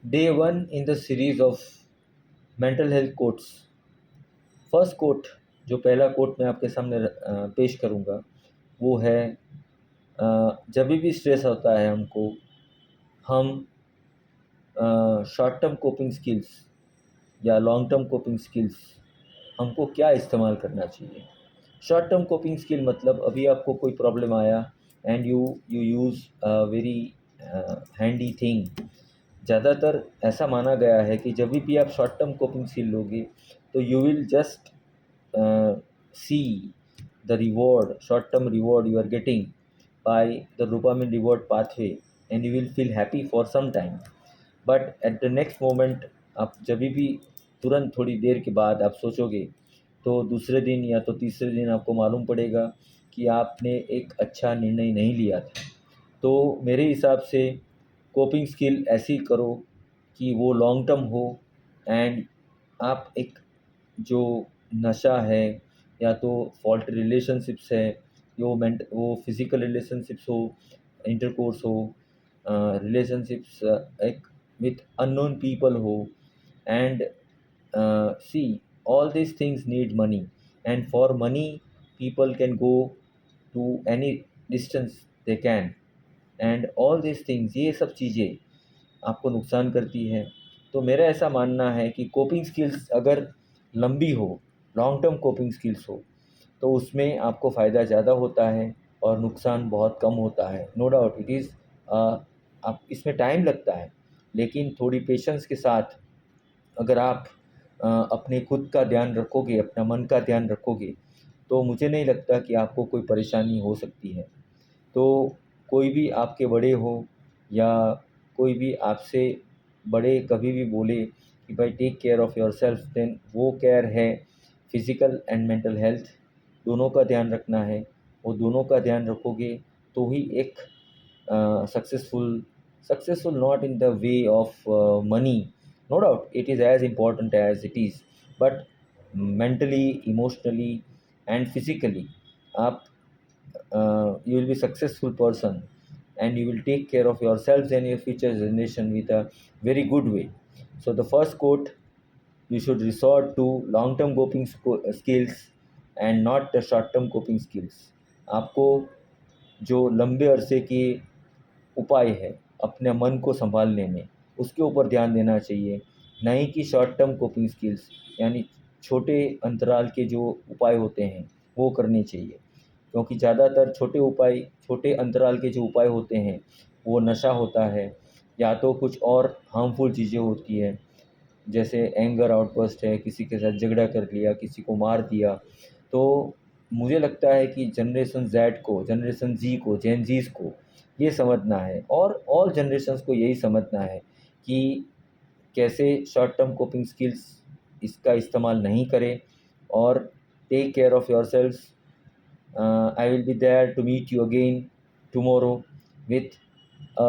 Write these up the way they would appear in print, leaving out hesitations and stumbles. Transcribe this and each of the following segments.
Day one in the series of mental health quotes. First quote, जो पहला coat मैं आपके सामने पेश करूँगा, वो है जब भी स्ट्रेस होता है हमको, हम शॉर्ट टर्म कोपिंग स्किल्स या लॉन्ग टर्म कोपिंग स्किल्स हमको क्या इस्तेमाल करना चाहिए। शॉर्ट टर्म कोपिंग स्किल मतलब अभी आपको कोई प्रॉब्लम आया and you you use very handy thing. ज़्यादातर ऐसा माना गया है कि जब भी आप शॉर्ट टर्म कोपिंग स्किल लोगे तो you will just see the reward, short term reward you are getting by the dopamine reward pathway, and you will feel happy for some time. But at the next moment, आप जब भी तुरंत थोड़ी देर के बाद आप सोचोगे तो दूसरे दिन या तो तीसरे दिन आपको मालूम पड़ेगा कि आपने एक अच्छा निर्णय नहीं लिया था। तो मेरे हिसाब से कोपिंग स्किल ऐसी करो कि वो लॉन्ग टर्म हो, एंड आप एक जो नशा है या तो फॉल्ट रिलेशनशिप्स है, वो फिज़िकल रिलेशनशिप्स हो, इंटरकोर्स हो, रिलेशनशिप्स एक with unknown people who, and see, all these things need money, and for money people can go to any distance they can, and all these things, ये सब चीज़ें आपको नुकसान करती है। तो मेरा ऐसा मानना है कि कोपिंग स्किल्स अगर लंबी हो, लॉन्ग टर्म कोपिंग स्किल्स हो, तो उसमें आपको फ़ायदा ज़्यादा होता है और नुकसान बहुत कम होता है। नो डाउट इट इज़, आप इसमें टाइम लगता है, लेकिन थोड़ी पेशेंस के साथ अगर आप अपने खुद का ध्यान रखोगे, अपना मन का ध्यान रखोगे, तो मुझे नहीं लगता कि आपको कोई परेशानी हो सकती है। तो कोई भी आपके बड़े हो या कोई भी आपसे बड़े कभी भी बोले कि भाई take care of yourself, then वो केयर है फिज़िकल एंड मेंटल हेल्थ, दोनों का ध्यान रखना है। वो दोनों का ध्यान रखोगे तो ही एक successful not in the way of money, no doubt it is as important as it is, but mentally, emotionally and physically आप you will be successful person, and you will take care of yourselves and your future generation with a very good way. So the first quote, you should resort to long term coping skills and not the short term coping skills. आपको जो लंबे अरसे के उपाय है अपने मन को संभालने में, उसके ऊपर ध्यान देना चाहिए, नहीं कि शॉर्ट टर्म कोपिंग स्किल्स, यानी छोटे अंतराल के जो उपाय होते हैं वो करने चाहिए। क्योंकि ज़्यादातर छोटे अंतराल के जो उपाय होते हैं वो नशा होता है, या तो कुछ और हार्मफुल चीज़ें होती है, जैसे एंगर आउटबर्स्ट है, किसी के साथ झगड़ा कर लिया, किसी को मार दिया। तो मुझे लगता है कि जनरेशन ज़ेड को, जनरेशन ज़ी को, जेन ज़ीज़ को ये समझना है, और ऑल जनरेशन्स को यही समझना है कि कैसे शॉर्ट टर्म कोपिंग स्किल्स इसका इस्तेमाल नहीं करें, और take care of yourselves. I will be there to meet you again tomorrow with a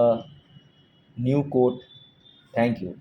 new quote. Thank you.